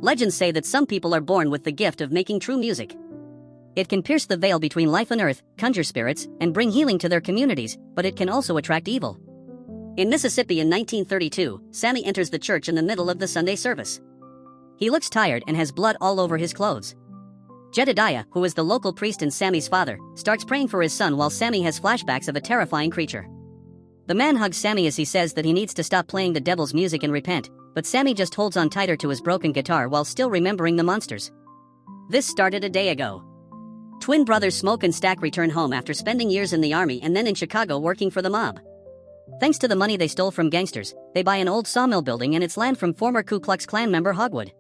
Legends say that some people are born with the gift of making true music. It can pierce the veil between life and earth, conjure spirits, and bring healing to their communities, but it can also attract evil. In Mississippi in 1932, Sammy enters the church in the middle of the Sunday service. He looks tired and has blood all over his clothes. Jedediah, who is the local priest and Sammy's father, starts praying for his son while Sammy has flashbacks of a terrifying creature. The man hugs Sammy as he says that he needs to stop playing the devil's music and repent, but Sammy just holds on tighter to his broken guitar while still remembering the monsters. This started a day ago. Twin brothers Smoke and Stack return home after spending years in the army and then in Chicago working for the mob. Thanks to the money they stole from gangsters, they buy an old sawmill building and its land from former Ku Klux Klan member Hogwood.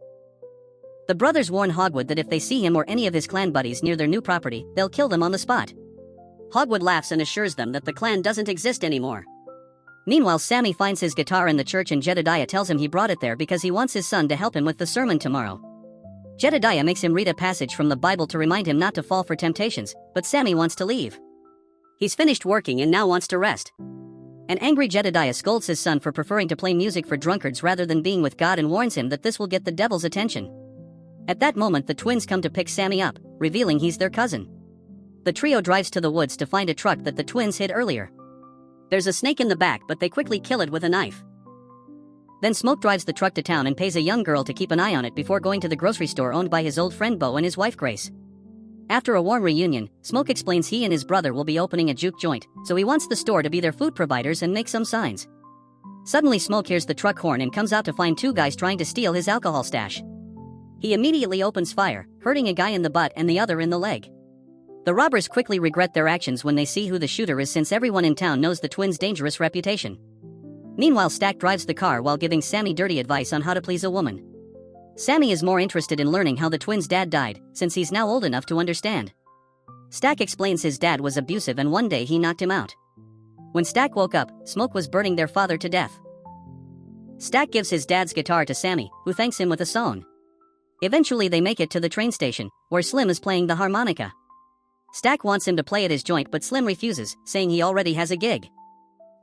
The brothers warn Hogwood that if they see him or any of his clan buddies near their new property, they'll kill them on the spot. Hogwood laughs and assures them that the clan doesn't exist anymore. Meanwhile, Sammy finds his guitar in the church and Jedediah tells him he brought it there because he wants his son to help him with the sermon tomorrow. Jedediah makes him read a passage from the Bible to remind him not to fall for temptations, but Sammy wants to leave. He's finished working and now wants to rest. An angry Jedediah scolds his son for preferring to play music for drunkards rather than being with God and warns him that this will get the devil's attention. At that moment, the twins come to pick Sammy up, revealing he's their cousin. The trio drives to the woods to find a truck that the twins hid earlier. There's a snake in the back, but they quickly kill it with a knife. Then Smoke drives the truck to town and pays a young girl to keep an eye on it before going to the grocery store owned by his old friend Bo and his wife Grace. After a warm reunion, Smoke explains he and his brother will be opening a juke joint, so he wants the store to be their food providers and make some signs. Suddenly Smoke hears the truck horn and comes out to find two guys trying to steal his alcohol stash. He immediately opens fire, hurting a guy in the butt and the other in the leg. The robbers quickly regret their actions when they see who the shooter is, since everyone in town knows the twins' dangerous reputation. Meanwhile, Stack drives the car while giving Sammy dirty advice on how to please a woman. Sammy is more interested in learning how the twins' dad died, since he's now old enough to understand. Stack explains his dad was abusive and one day he knocked him out. When Stack woke up, Smoke was burning their father to death. Stack gives his dad's guitar to Sammy, who thanks him with a song. Eventually they make it to the train station, where Slim is playing the harmonica. Stack wants him to play at his joint, but Slim refuses, saying he already has a gig.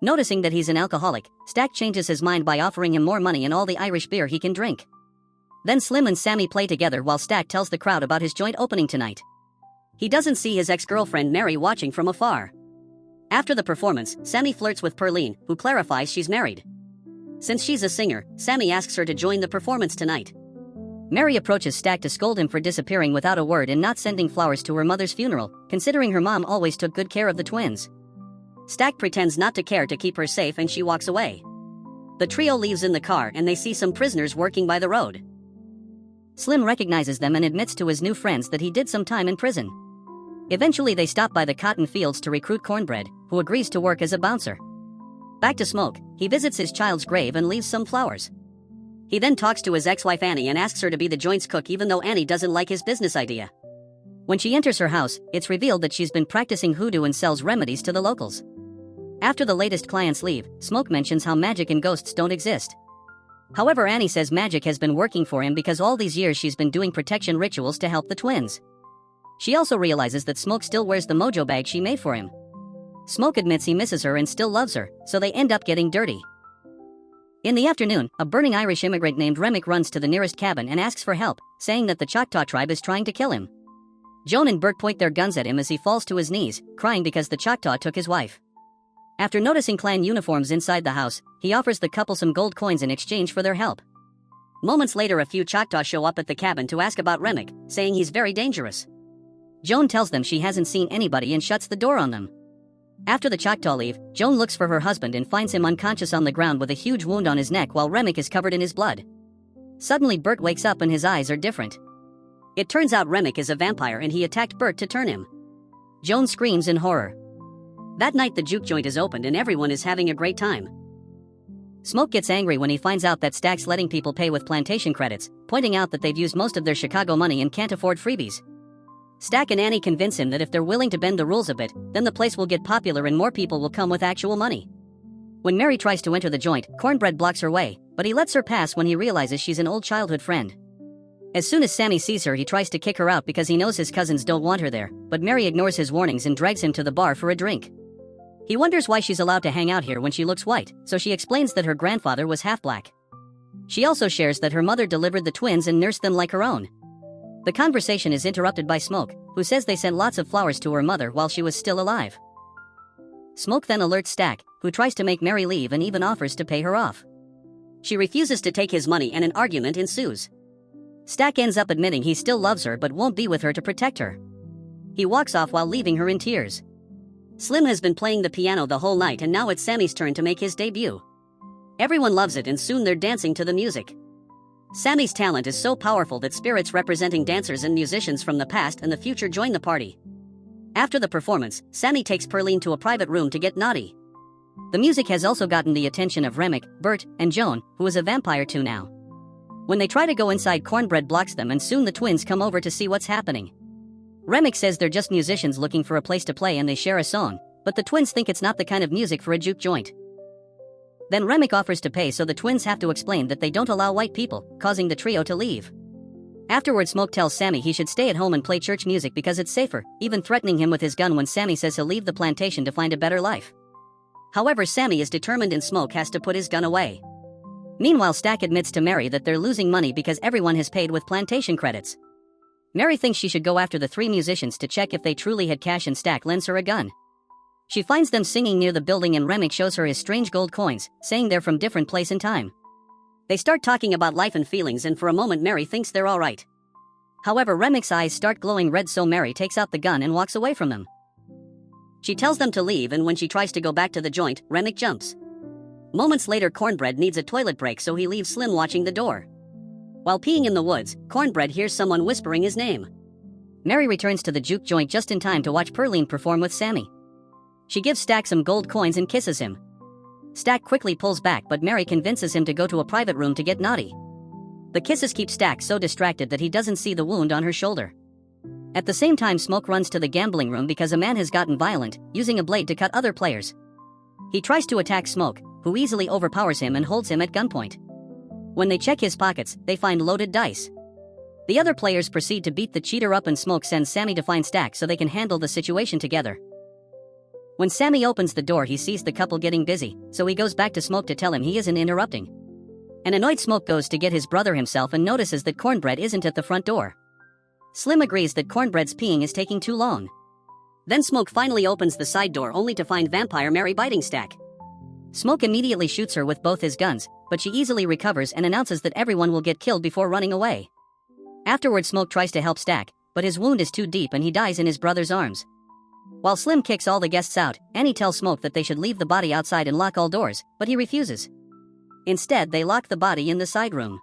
Noticing that he's an alcoholic, Stack changes his mind by offering him more money and all the Irish beer he can drink. Then Slim and Sammy play together while Stack tells the crowd about his joint opening tonight. He doesn't see his ex-girlfriend Mary watching from afar. After the performance, Sammy flirts with Perline, who clarifies she's married. Since she's a singer, Sammy asks her to join the performance tonight. Mary approaches Stack to scold him for disappearing without a word and not sending flowers to her mother's funeral, considering her mom always took good care of the twins. Stack pretends not to care to keep her safe and she walks away. The trio leaves in the car and they see some prisoners working by the road. Slim recognizes them and admits to his new friends that he did some time in prison. Eventually they stop by the cotton fields to recruit Cornbread, who agrees to work as a bouncer. Back to Smoke, he visits his child's grave and leaves some flowers. He then talks to his ex-wife Annie and asks her to be the joint's cook, even though Annie doesn't like his business idea. When she enters her house, it's revealed that she's been practicing hoodoo and sells remedies to the locals. After the latest clients leave, Smoke mentions how magic and ghosts don't exist. However, Annie says magic has been working for him because all these years she's been doing protection rituals to help the twins. She also realizes that Smoke still wears the mojo bag she made for him. Smoke admits he misses her and still loves her, so they end up getting dirty. In the afternoon, a burning Irish immigrant named Remick runs to the nearest cabin and asks for help, saying that the Choctaw tribe is trying to kill him. Joan and Bert point their guns at him as he falls to his knees, crying because the Choctaw took his wife. After noticing clan uniforms inside the house, he offers the couple some gold coins in exchange for their help. Moments later, a few Choctaw show up at the cabin to ask about Remick, saying he's very dangerous. Joan tells them she hasn't seen anybody and shuts the door on them. After the Choctaw leave, Joan looks for her husband and finds him unconscious on the ground with a huge wound on his neck while Remick is covered in his blood. Suddenly Bert wakes up and his eyes are different. It turns out Remick is a vampire and he attacked Bert to turn him. Joan screams in horror. That night the juke joint is opened and everyone is having a great time. Smoke gets angry when he finds out that Stack's letting people pay with plantation credits, pointing out that they've used most of their Chicago money and can't afford freebies. Stack and Annie convince him that if they're willing to bend the rules a bit, then the place will get popular and more people will come with actual money. When Mary tries to enter the joint, Cornbread blocks her way, but he lets her pass when he realizes she's an old childhood friend. As soon as Sammy sees her, he tries to kick her out because he knows his cousins don't want her there, but Mary ignores his warnings and drags him to the bar for a drink. He wonders why she's allowed to hang out here when she looks white, so she explains that her grandfather was half black. She also shares that her mother delivered the twins and nursed them like her own. The conversation is interrupted by Smoke, who says they sent lots of flowers to her mother while she was still alive. Smoke then alerts Stack, who tries to make Mary leave and even offers to pay her off. She refuses to take his money and an argument ensues. Stack ends up admitting he still loves her but won't be with her to protect her. He walks off while leaving her in tears. Slim has been playing the piano the whole night and now it's Sammy's turn to make his debut. Everyone loves it and soon they're dancing to the music. Sammy's talent is so powerful that spirits representing dancers and musicians from the past and the future join the party. After the performance, Sammy takes Perline to a private room to get naughty. The music has also gotten the attention of Remick, Bert, and Joan, who is a vampire too now. When they try to go inside, Cornbread blocks them and soon the twins come over to see what's happening. Remick says they're just musicians looking for a place to play and they share a song, but the twins think it's not the kind of music for a juke joint. Then Remick offers to pay so the twins have to explain that they don't allow white people, causing the trio to leave. Afterward, Smoke tells Sammy he should stay at home and play church music because it's safer, even threatening him with his gun when Sammy says he'll leave the plantation to find a better life. However, Sammy is determined and Smoke has to put his gun away. Meanwhile, Stack admits to Mary that they're losing money because everyone has paid with plantation credits. Mary thinks she should go after the three musicians to check if they truly had cash and Stack lends her a gun. She finds them singing near the building and Remick shows her his strange gold coins, saying they're from different place and time. They start talking about life and feelings and for a moment Mary thinks they're alright. However, Remick's eyes start glowing red so Mary takes out the gun and walks away from them. She tells them to leave and when she tries to go back to the joint, Remick jumps. Moments later, Cornbread needs a toilet break so he leaves Slim watching the door. While peeing in the woods, Cornbread hears someone whispering his name. Mary returns to the juke joint just in time to watch Perline perform with Sammy. She gives Stack some gold coins and kisses him. Stack quickly pulls back but Mary convinces him to go to a private room to get naughty. The kisses keep Stack so distracted that he doesn't see the wound on her shoulder. At the same time, Smoke runs to the gambling room because a man has gotten violent, using a blade to cut other players. He tries to attack Smoke, who easily overpowers him and holds him at gunpoint. When they check his pockets, they find loaded dice. The other players proceed to beat the cheater up and Smoke sends Sammy to find Stack so they can handle the situation together. When Sammy opens the door, he sees the couple getting busy, so he goes back to Smoke to tell him he isn't interrupting. An annoyed Smoke goes to get his brother himself and notices that Cornbread isn't at the front door. Slim agrees that Cornbread's peeing is taking too long. Then Smoke finally opens the side door only to find Vampire Mary biting Stack. Smoke immediately shoots her with both his guns, but she easily recovers and announces that everyone will get killed before running away. Afterward, Smoke tries to help Stack, but his wound is too deep and he dies in his brother's arms. While Slim kicks all the guests out, Annie tells Smoke that they should leave the body outside and lock all doors, but he refuses. Instead, they lock the body in the side room.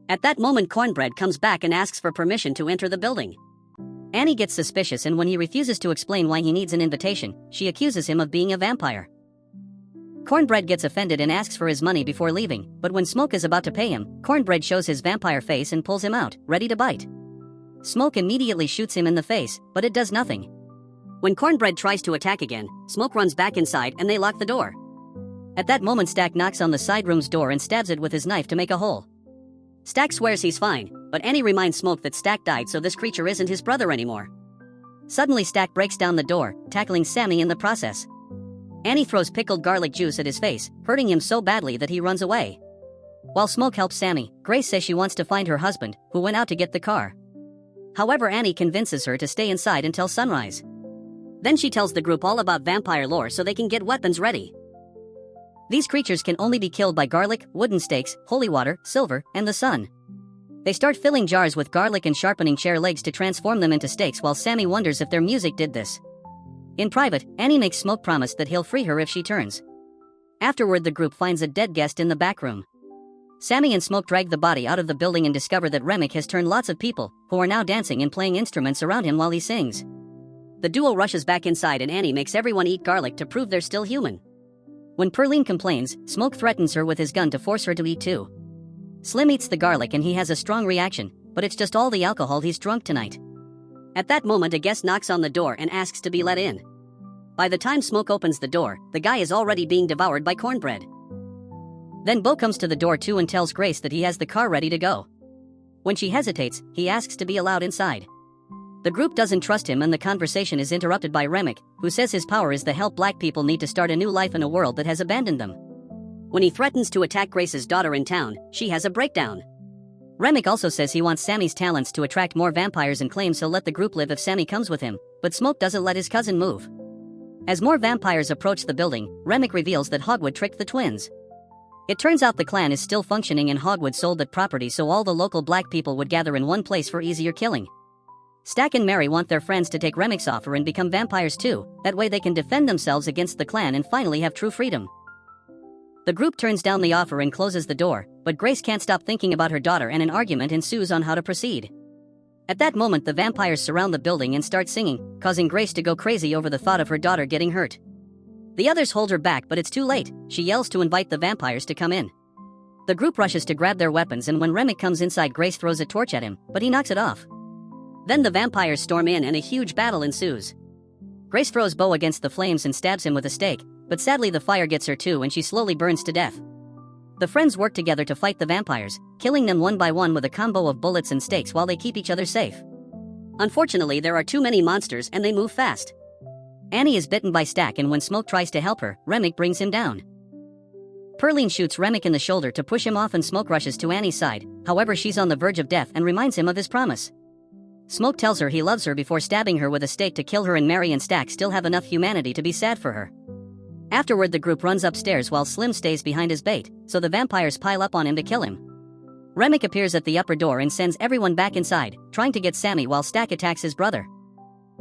At that moment, Cornbread comes back and asks for permission to enter the building. Annie gets suspicious and when he refuses to explain why he needs an invitation, she accuses him of being a vampire. Cornbread gets offended and asks for his money before leaving, but when Smoke is about to pay him, Cornbread shows his vampire face and pulls him out, ready to bite. Smoke immediately shoots him in the face, but it does nothing. When Cornbread tries to attack again, Smoke runs back inside and they lock the door. At that moment, Stack knocks on the side room's door and stabs it with his knife to make a hole. Stack swears he's fine, but Annie reminds Smoke that Stack died so this creature isn't his brother anymore. Suddenly, Stack breaks down the door, tackling Sammy in the process. Annie throws pickled garlic juice at his face, hurting him so badly that he runs away. While Smoke helps Sammy, Grace says she wants to find her husband, who went out to get the car. However, Annie convinces her to stay inside until sunrise. Then she tells the group all about vampire lore so they can get weapons ready. These creatures can only be killed by garlic, wooden stakes, holy water, silver, and the sun. They start filling jars with garlic and sharpening chair legs to transform them into stakes while Sammy wonders if their music did this. In private, Annie makes Smoke promise that he'll free her if she turns. Afterward, the group finds a dead guest in the back room. Sammy and Smoke drag the body out of the building and discover that Remick has turned lots of people, who are now dancing and playing instruments around him while he sings. The duo rushes back inside and Annie makes everyone eat garlic to prove they're still human. When Perline complains, Smoke threatens her with his gun to force her to eat too. Slim eats the garlic and he has a strong reaction, but it's just all the alcohol he's drunk tonight. At that moment, a guest knocks on the door and asks to be let in. By the time Smoke opens the door, the guy is already being devoured by Cornbread. Then Bo comes to the door too and tells Grace that he has the car ready to go. When she hesitates, he asks to be allowed inside. The group doesn't trust him and the conversation is interrupted by Remick, who says his power is the help black people need to start a new life in a world that has abandoned them. When he threatens to attack Grace's daughter in town, she has a breakdown. Remick also says he wants Sammy's talents to attract more vampires and claims he'll let the group live if Sammy comes with him, but Smoke doesn't let his cousin move. As more vampires approach the building, Remick reveals that Hogwood tricked the twins. It turns out the clan is still functioning and Hogwood sold that property so all the local black people would gather in one place for easier killing. Stack and Mary want their friends to take Remick's offer and become vampires too, that way they can defend themselves against the clan and finally have true freedom. The group turns down the offer and closes the door, but Grace can't stop thinking about her daughter and an argument ensues on how to proceed. At that moment the vampires surround the building and start singing, causing Grace to go crazy over the thought of her daughter getting hurt. The others hold her back but it's too late. She yells to invite the vampires to come in. The group rushes to grab their weapons and when Remick comes inside Grace throws a torch at him, but he knocks it off. Then the vampires storm in and a huge battle ensues. Grace throws Bo against the flames and stabs him with a stake, but sadly the fire gets her too and she slowly burns to death. The friends work together to fight the vampires, killing them one by one with a combo of bullets and stakes while they keep each other safe. Unfortunately there are too many monsters and they move fast. Annie is bitten by Stack and when Smoke tries to help her, Remick brings him down. Perline shoots Remick in the shoulder to push him off and Smoke rushes to Annie's side, however she's on the verge of death and reminds him of his promise. Smoke tells her he loves her before stabbing her with a stake to kill her and Mary and Stack still have enough humanity to be sad for her. Afterward the group runs upstairs while Slim stays behind his bait, so the vampires pile up on him to kill him. Remick appears at the upper door and sends everyone back inside, trying to get Sammy while Stack attacks his brother.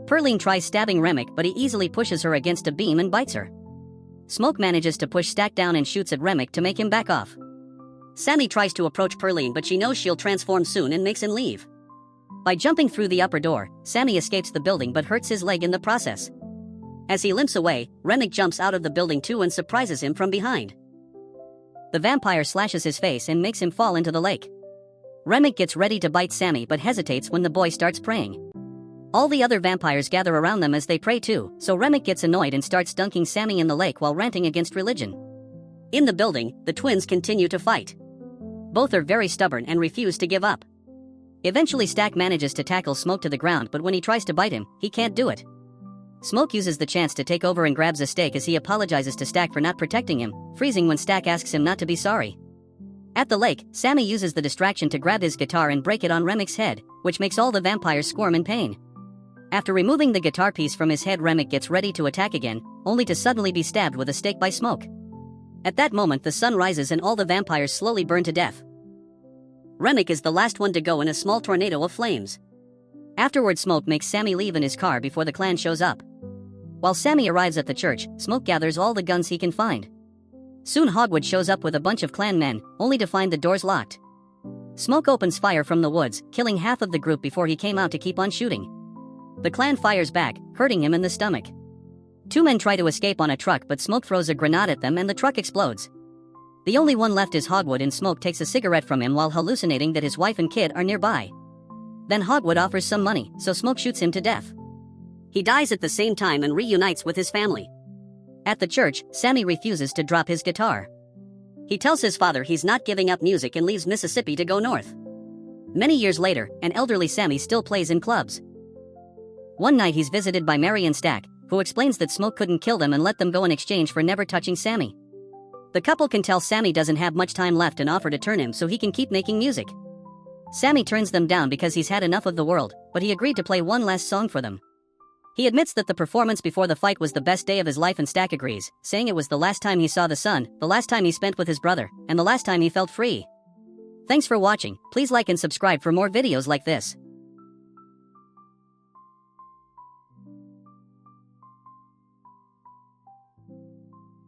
Perline tries stabbing Remick but he easily pushes her against a beam and bites her. Smoke manages to push Stack down and shoots at Remick to make him back off. Sammy tries to approach Perline but she knows she'll transform soon and makes him leave. By jumping through the upper door, Sammy escapes the building but hurts his leg in the process. As he limps away, Remick jumps out of the building too and surprises him from behind. The vampire slashes his face and makes him fall into the lake. Remick gets ready to bite Sammy but hesitates when the boy starts praying. All the other vampires gather around them as they pray too, so Remick gets annoyed and starts dunking Sammy in the lake while ranting against religion. In the building, the twins continue to fight. Both are very stubborn and refuse to give up. Eventually Stack manages to tackle Smoke to the ground but when he tries to bite him, he can't do it. Smoke uses the chance to take over and grabs a stake as he apologizes to Stack for not protecting him, freezing when Stack asks him not to be sorry. At the lake, Sammy uses the distraction to grab his guitar and break it on Remick's head, which makes all the vampires squirm in pain. After removing the guitar piece from his head, Remick gets ready to attack again, only to suddenly be stabbed with a stake by Smoke. At that moment the sun rises and all the vampires slowly burn to death. Remick is the last one to go in a small tornado of flames. Afterward Smoke makes Sammy leave in his car before the clan shows up. While Sammy arrives at the church, Smoke gathers all the guns he can find. Soon Hogwood shows up with a bunch of clan men, only to find the doors locked. Smoke opens fire from the woods, killing half of the group before he came out to keep on shooting. The clan fires back, hurting him in the stomach. Two men try to escape on a truck but Smoke throws a grenade at them and the truck explodes. The only one left is Hogwood and Smoke takes a cigarette from him while hallucinating that his wife and kid are nearby. Then Hogwood offers some money, so Smoke shoots him to death. He dies at the same time and reunites with his family. At the church, Sammy refuses to drop his guitar. He tells his father he's not giving up music and leaves Mississippi to go north. Many years later, an elderly Sammy still plays in clubs. One night he's visited by Mary and Stack, who explains that Smoke couldn't kill them and let them go in exchange for never touching Sammy. The couple can tell Sammy doesn't have much time left and offer to turn him so he can keep making music. Sammy turns them down because he's had enough of the world, but he agreed to play one last song for them. He admits that the performance before the fight was the best day of his life and Stack agrees, saying it was the last time he saw the sun, the last time he spent with his brother, and the last time he felt free. Thanks for watching. Please like and subscribe for more videos like this.